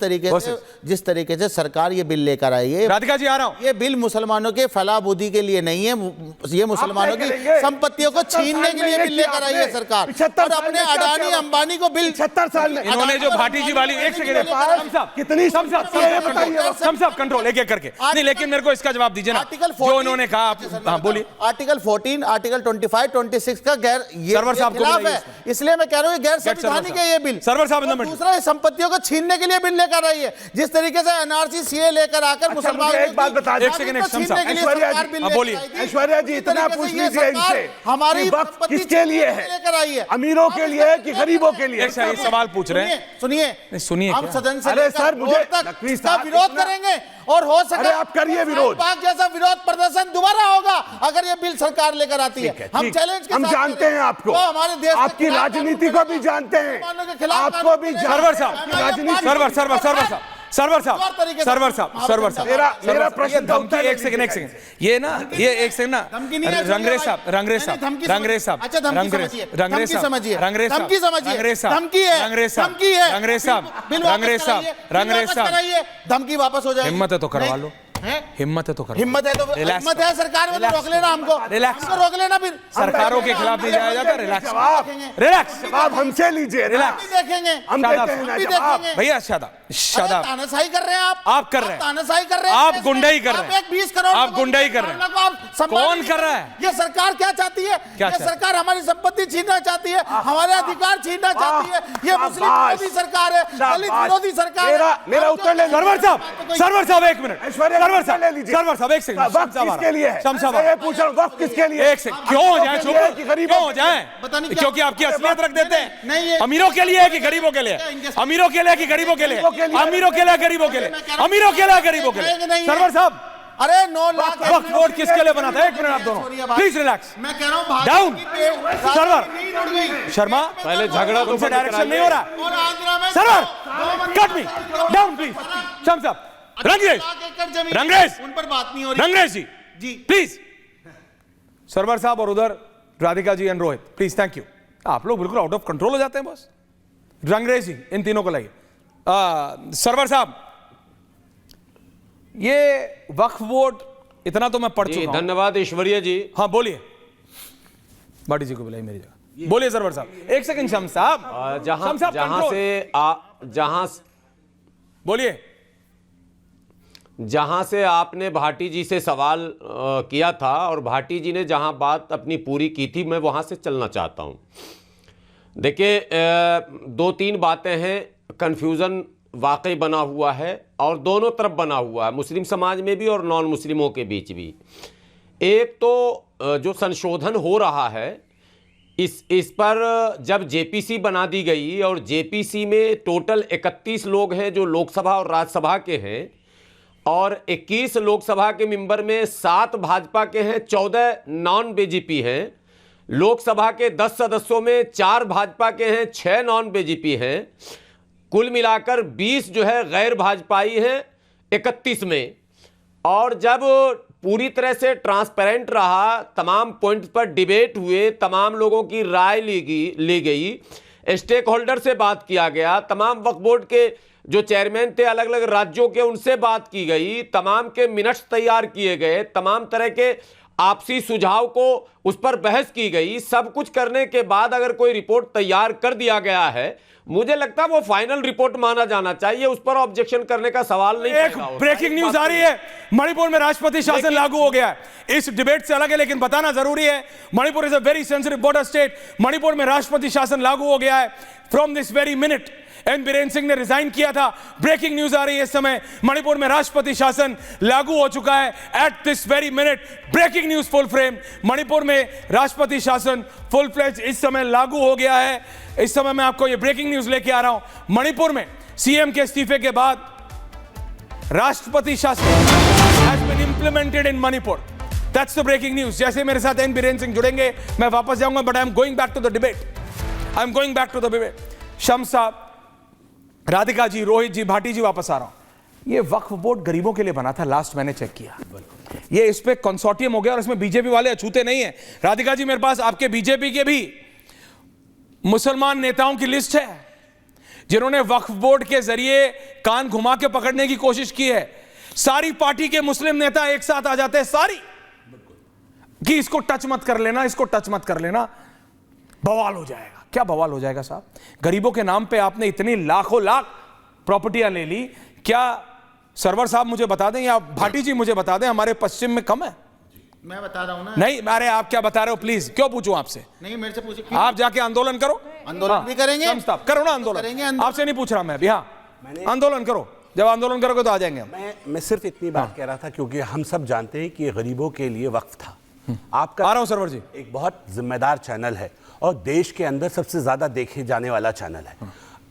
जिस तरीके से सरकार ये बिल लेकर आई है, राधिका जी आ रहा हूं, ये बिल मुसलमानों के फलाह बुद्धि के लिए नहीं है, ये मुसलमानों की संपत्तियों को छीनने के लिए बिल लेकर आई है सरकार। और अपने अडानी अंबानी को बिल 76 साल में इन्होंने जो भाटी जी वाली, एक सेकंड, कितनी कंट्रोल एक एक करके नहीं, लेकिन मेरे को इसका जवाब दीजिए ना, जो इन्होंने कहा। हाँ बोलिए। आर्टिकल 14, आर्टिकल 25, 26 का गैर सरवर साहब को खिलाफ है, इसलिए मैं कह रहा हूँ गैर संवैधानिक है ये बिल। सरवर साहब दूसरा संपत्तियों को छीनने के लिए बिल लेकर आई है, जिस तरीके से एनआरसी सीए लेकर आकर मुसलमान एक बात बता एक सेकंड बोलिए। ऐश्वर्या जी इतना पूछ लीजिए इनसे, हमारी वक्त किसके लिए है, लेकर आई है, अमीरों के लिए कि गरीबों के लिए? ये सवाल पूछ रहे हैं, सुनिए हम सदन से अरे सर मुझे इसका विरोध करेंगे और हो सके आप करिए विरोध, पाक जैसा विरोध प्रदर्शन दोबारा होगा अगर ये बिल सरकार लेकर आती है। हम चैलेंज के हम साथ जानते हैं आपको, हमारे देश आपकी राजनीति को भी जानते हैं, आपको भी सरवर साहब, सरवर साहब मेरा प्रश्न धमकी, एक सेकंड ये ना, ये एक सेकंड ना, रंगरेज साहब धमकी वापस हो जाएगी। हिम्मत है तो करवा लो, हिम्मत है तो हिम्मत है सरकार में, तो रोक लेना हमको, रोक लेना, फिर सरकारों के खिलाफ नहीं जाया जाता। रिलैक्स जवाब हमसे लीजिए, देखेंगे हम देखेंगे भैया। शादाब तानाशाही कर रहे हैं आप कर रहे हैं, तानाशाही कर रहे हैं, आप गुंडाई कर रहे हैं, 20 करोड़ आप गुंडाई कर रहे हैं। कौन कर रहा है? ये सरकार क्या चाहती है? ये सरकार हमारी संपत्ति छीनना चाहती है, हमारे अधिकार छीनना चाहती है। ये मुस्लिम विरोधी सरकार है, दलित विरोधी सरकार है। मेरा उत्तर ले, सरवर साहब एक मिनट, सरवर साहब एक सेकंड, वक्त किसके लिए है? ये पूछ रहा हूं, वक्त किसके लिए? एक सेकंड, क्यों हो जाए, क्यों हो जाए? क्योंकि आपकी असलियत रख देते हैं। अमीरों के लिए है कि गरीबों के लिए? अमीरों के लिए कि गरीबों के लिए? अमीरों के लिए, गरीबों के लिए? अमीरों के लिए, गरीबों के लिए? सरवर साहब, अरे 9 लाख वक्फ बोर्ड किसके लिए बना था? एक मिनट आप दोनों प्लीज रिलैक्स, मैं कह रहा हूं डाउन। सरवर शर्मा, पहले झगड़ा तुमसे डायरेक्शन नहीं हो रहा। Sarwar cut me down please. Sham साहब, रंगरेज उन पर बात नहीं हो रही। रंगरेज जी प्लीज। सरवर साहब और उधर Radhika ji and Rohit please, thank you. आप लोग बिल्कुल आउट ऑफ कंट्रोल हो जाते हैं बस। रंगरेज जी, इन तीनों को लाइए। सरवर साहब, ये वक्फ बोर्ड, इतना तो मैं पढ़ चुका हूं। धन्यवाद ऐश्वर्या जी। हाँ बोलिए, भाटी जी को बुलाइए मेरी जगह। बोलिए सरवर साहब। एक सेकंड शम साहब, बोलिए। जहां से आपने भाटी जी से सवाल किया था और भाटी जी ने जहां बात अपनी पूरी की थी, मैं वहां से चलना चाहता हूं। देखिए, 2-3 बातें हैं, कन्फ्यूज़न वाकई बना हुआ है और दोनों तरफ बना हुआ है, मुस्लिम समाज में भी और नॉन मुस्लिमों के बीच भी। एक तो जो संशोधन हो रहा है इस पर जब जेपीसी बना दी गई और जेपीसी में टोटल 31 लोग हैं जो लोकसभा और राज्यसभा के हैं, और 21 लोकसभा के मेंबर में 7 भाजपा के हैं, 14 नॉन बीजेपी हैं। लोकसभा के 10 सदस्यों में 4 भाजपा के हैं, 6 नॉन बीजेपी हैं। कुल मिलाकर 20 जो है गैर भाजपाई हैं 31 में। और जब पूरी तरह से ट्रांसपेरेंट रहा, तमाम पॉइंट्स पर डिबेट हुए, तमाम लोगों की राय ली गई, स्टेक होल्डर से बात किया गया, तमाम वक्फ बोर्ड के जो चेयरमैन थे अलग अलग राज्यों के, उनसे बात की गई, तमाम के मिनट्स तैयार किए गए, तमाम तरह के आपसी सुझाव को उस पर बहस की गई। सब कुछ करने के बाद अगर कोई रिपोर्ट तैयार कर दिया गया है, मुझे लगता है वो फाइनल रिपोर्ट माना जाना चाहिए, उस पर ऑब्जेक्शन करने का सवाल नहीं। एक ब्रेकिंग न्यूज आ रही है, मणिपुर में राष्ट्रपति शासन लागू हो गया है। इस डिबेट से अलग है लेकिन बताना जरूरी है। Manipur is a very sensitive border state. Manipur में राष्ट्रपति शासन लागू हो गया है from this very minute. N Biren Singh ने रिजाइन किया था। ब्रेकिंग न्यूज आ रही है इस समय, मणिपुर में राष्ट्रपति शासन लागू हो चुका है at this very minute. Breaking news full frame, Manipur में राष्ट्रपति शासन फुल फ्लेज इस समय लागू हो गया है। इस समय मैं आपको ये ब्रेकिंग न्यूज लेके आ रहा हूं। मणिपुर में सीएम के इस्तीफे के बाद राष्ट्रपति शासन has been implemented in Manipur. That's the breaking news. जैसे मेरे साथ एन बीरेन सिंह जुड़ेंगे मैं वापस जाऊंगा, but I am going back to the debate. Sham साहब, राधिका जी, रोहित जी, भाटी जी, वापस आ रहा हूं। ये वक्फ बोर्ड गरीबों के लिए बना था, लास्ट मैंने चेक किया। ये इस पे कंसोर्टियम हो गया और इसमें बीजेपी वाले अछूते नहीं है। राधिका जी, मेरे पास आपके बीजेपी के भी मुसलमान नेताओं की लिस्ट है। जिन्होंने वक्फ बोर्ड के जरिए कान घुमा के पकड़ने की कोशिश की है। सारी पार्टी के मुस्लिम नेता एक साथ आ जाते हैं, सारी, कि इसको टच मत कर लेना, इसको टच मत कर लेना, बवाल हो जाएगा। क्या बवाल हो जाएगा साहब? गरीबों के नाम पे आपने इतनी लाखों लाख प्रॉपर्टियां ले ली। क्या सरवर साहब मुझे बता दें या भाटी जी मुझे बता दें, हमारे पश्चिम में कम है? मैं बता रहा हूं ना। नहीं, अरे आप क्या बता रहे हो? प्लीज, क्यों पूछूं आपसे? नहीं, मेरे से पूछिए। आप जाके आंदोलन करो। आंदोलन भी करेंगे, करो ना आंदोलन। आपसे नहीं पूछ रहा मैं अभी। हाँ, आंदोलन करो। जब आंदोलन करोगे तो आ जाएंगे हम। मैं सिर्फ इतनी बात कह रहा था क्योंकि हम सब जानते हैं कि ये गरीबों के लिए वक्फ था। आपका आ रहा हूं सरवर जी। एक बहुत जिम्मेदार चैनल है और देश के अंदर सबसे ज्यादा देखे जाने वाला चैनल है।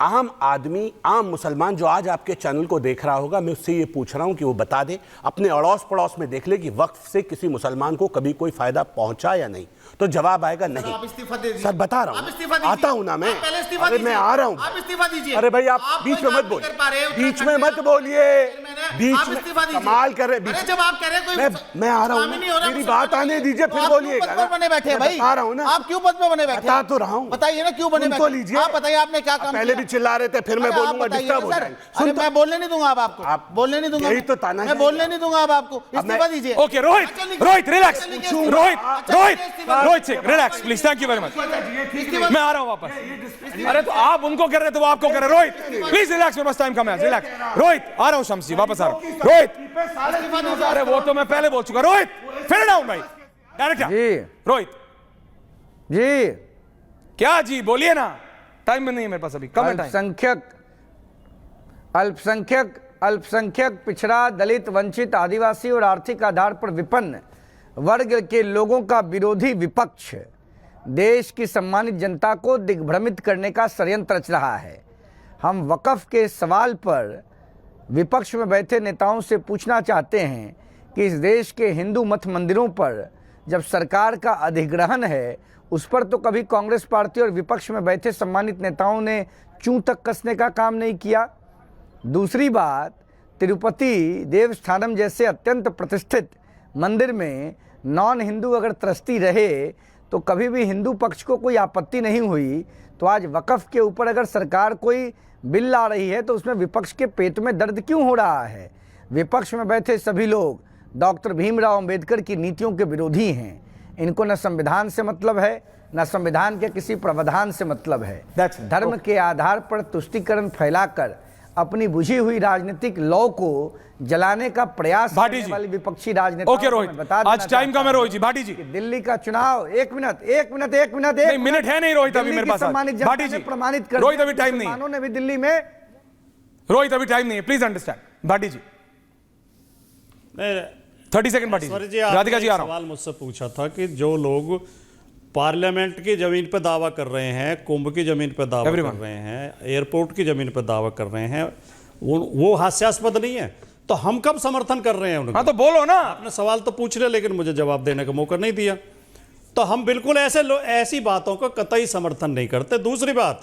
आम आदमी, आम मुसलमान जो आज आपके चैनल को देख रहा होगा, मैं उससे ये पूछ रहा हूं कि वो बता दे, अपने अड़ोस पड़ोस में देख ले कि वक्फ से किसी मुसलमान को कभी कोई फायदा पहुंचा या नहीं। तो जवाब आएगा नहीं। आप इस्तीफा दे दीजिए। सर बता रहा हूं, आता हूं ना मैं। पहले इस्तीफा अरे दीजिए। मैं आ रहा हूं। आप इस्तीफा दीजिए। अरे भाई आप बीच में मत बोलिए, बीच में मत बोलिए, बीच में कमाल कर रहे। जब आप कह रहे हैं मैं आ रहा हूं, मेरी बात आने दीजिए, फिर बोलिएगा। पद पर बने बैठे हैं भाई, आ रहा हूं ना। आप क्यों पद पर बने बैठे? बता तो रहा हूं। बताइए ना क्यों बने बैठे? तो लीजिए, आप बताइए आपने क्या काम पहले भी चिल्ला रहे थे, फिर मैं बोलूंगा डिस्टर्ब हो जाएंगे। अरे मैं बोलने नहीं दूंगा आपको, आप बोलने नहीं दूंगा। यही तो ताना है। मैं बोलने नहीं दूंगा आपको। इस्तीफा दीजिए। Okay Rohit, Rohit relax, Rohit Singh relax please, thank you very much. मैं आ रहा हूं वापस। अरे तो आप उनको कर रहे तो वो आपको कर रहे। रोहित प्लीज रिलैक्स, मेरे पास टाइम कम है, रिलैक्स। रोहित आ रहा हूं, शम्स जी वापस आ रहा हूं। रोहित, अरे वो तो मैं पहले बोल चुका। रोहित फिर डाउन भाई, डायरेक्ट जी। रोहित जी, क्या जी, बोलिए ना, टाइम में नहीं है मेरे पास अभी, कम है टाइम। अल्पसंख्यक, पिछड़ा, दलित, वंचित, आदिवासी और आर्थिक आधार पर विपन्न वर्ग के लोगों का विरोधी विपक्ष देश की सम्मानित जनता को दिग्भ्रमित करने का षड्यंत्र रच रहा है। हम वक़्फ़ के सवाल पर विपक्ष में बैठे नेताओं से पूछना चाहते हैं कि इस देश के हिंदू मठ मंदिरों पर जब सरकार का अधिग्रहण है, उस पर तो कभी कांग्रेस पार्टी और विपक्ष में बैठे सम्मानित नेताओं ने चूं तक कसने का काम नहीं किया। दूसरी बात, तिरुपति देवस्थानम जैसे अत्यंत प्रतिष्ठित मंदिर में नॉन हिंदू अगर ट्रस्टी रहे तो कभी भी हिंदू पक्ष को कोई आपत्ति नहीं हुई। तो आज वक़्फ़ के ऊपर अगर सरकार कोई बिल ला रही है तो उसमें विपक्ष के पेट में दर्द क्यों हो रहा है? विपक्ष में बैठे सभी लोग डॉक्टर भीमराव अंबेडकर की नीतियों के विरोधी हैं। इनको न संविधान से मतलब है, न संविधान के किसी प्रावधान से मतलब है। धर्म के आधार पर तुष्टीकरण फैलाकर अपनी बुझी हुई राजनीतिक लौ को जलाने का प्रयास करने वाली विपक्षी राजनीति। ओके रोहित, आज टाइम कम है रोहित जी। भाटी जी, दिल्ली का चुनाव, एक मिनट नहीं, मिनट है नहीं रोहित अभी मेरे पास। भाटी जी प्रमाणित कर, रोहित अभी टाइम नहीं है। ने भी दिल्ली में, रोहित अभी टाइम नहीं है, please understand. Bhati ji 30 second. Bhati ji, Radhika ji आ रहा हूं। सवाल मुझसे पूछा था कि जो लोग पार्लियामेंट की जमीन पर दावा कर रहे हैं, कुंभ की जमीन पर दावा कर रहे हैं, एयरपोर्ट की जमीन पर दावा कर रहे हैं, वो हास्यास्पद नहीं है? तो हम कब समर्थन कर रहे हैं उनका? हाँ तो बोलो ना। आपने सवाल तो पूछ लिया लेकिन मुझे जवाब देने का मौका नहीं दिया। तो हम बिल्कुल ऐसी बातों का कतई समर्थन नहीं करते। दूसरी बात,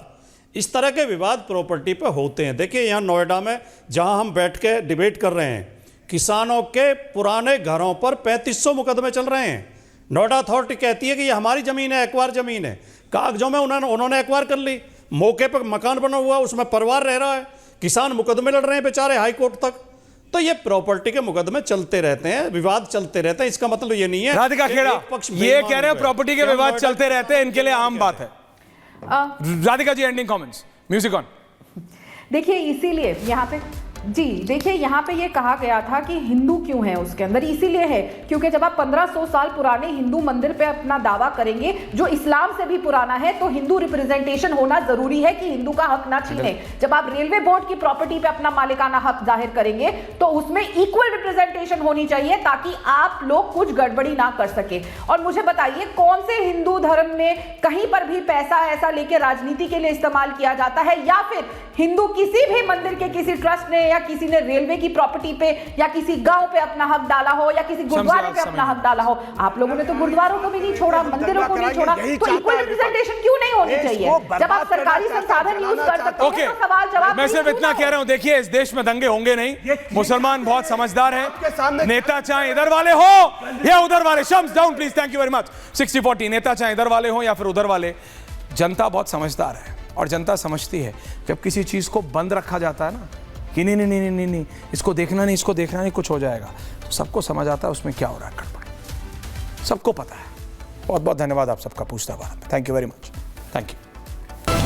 इस तरह के विवाद प्रॉपर्टी पे होते हैं। देखिए यहाँ नोएडा में जहाँ हम बैठ के डिबेट कर रहे हैं, किसानों के पुराने घरों पर 3500 मुकदमे चल रहे हैं। नोएडा अथॉरिटी कहती है कि ये हमारी जमीन है, एक्वायर जमीन है, कागजों में उन्होंने एक्वायर कर ली, मौके पर मकान बना हुआ, उसमें परिवार रह रहा है, किसान मुकदमे लड़ रहे हैं बेचारे हाई कोर्ट तक। तो ये प्रॉपर्टी के मुकदमे चलते रहते हैं, विवाद चलते रहते हैं। इसका मतलब ये नहीं है राधिका खेड़ा ये कह रहे हैं प्रॉपर्टी के विवाद चलते रहते हैं, इनके लिए आम बात है। Radhika ji ending comments, music on. देखिए इसीलिए यहाँ पे देखिए यहाँ पे ये कहा गया था कि हिंदू क्यों है उसके अंदर, इसीलिए है क्योंकि जब आप 1500 साल पुराने हिंदू मंदिर पे अपना दावा करेंगे जो इस्लाम से भी पुराना है, तो हिंदू रिप्रेजेंटेशन होना जरूरी है कि हिंदू का हक ना छीने। जब आप रेलवे बोर्ड की प्रॉपर्टी पे अपना मालिकाना हक जाहिर करेंगे तो उसमें इक्वल रिप्रेजेंटेशन होनी चाहिए ताकि आप लोग कुछ गड़बड़ी ना कर सके। और मुझे बताइए कौन से हिंदू धर्म में कहीं पर भी पैसा ऐसा लेके राजनीति के लिए इस्तेमाल किया जाता है, या फिर हिंदू किसी भी मंदिर के किसी ट्रस्ट ने या किसी ने रेलवे की प्रॉपर्टी पे या किसी गांव पे अपना हक डाला हो या किसी गुरुद्वारे पे अपना हक डाला हो? आप लोगों ने तो गुरुद्वारों को भी नहीं छोड़ा, मंदिरों को नहीं छोड़ा, तो इक्वल रिप्रेजेंटेशन क्यों नहीं होनी चाहिए? जब आप सरकारी संसाधन यूज कर सकते हैं तो सवाल जवाब। मैं सिर्फ इतना कह रहा हूं, देखिए इस देश में दंगे होंगे नहीं, मुसलमान बहुत समझदार है। नेता चाहे इधर वाले हो या उधर वाले, Shams down please, thank you very much. 60-40, नेता चाहे इधर वाले हो या फिर उधर वाले, जनता बहुत समझदार है। और जनता समझती है जब किसी चीज़ को बंद रखा जाता है ना कि नहीं नहीं नहीं नहीं नहीं इसको देखना नहीं, इसको देखना नहीं, कुछ हो जाएगा, तो सबको समझ आता है उसमें क्या हो रहा है गड़बड़, सबको पता है। बहुत बहुत धन्यवाद आप सबका पूछता भारत में। Thank you very much. Thank you.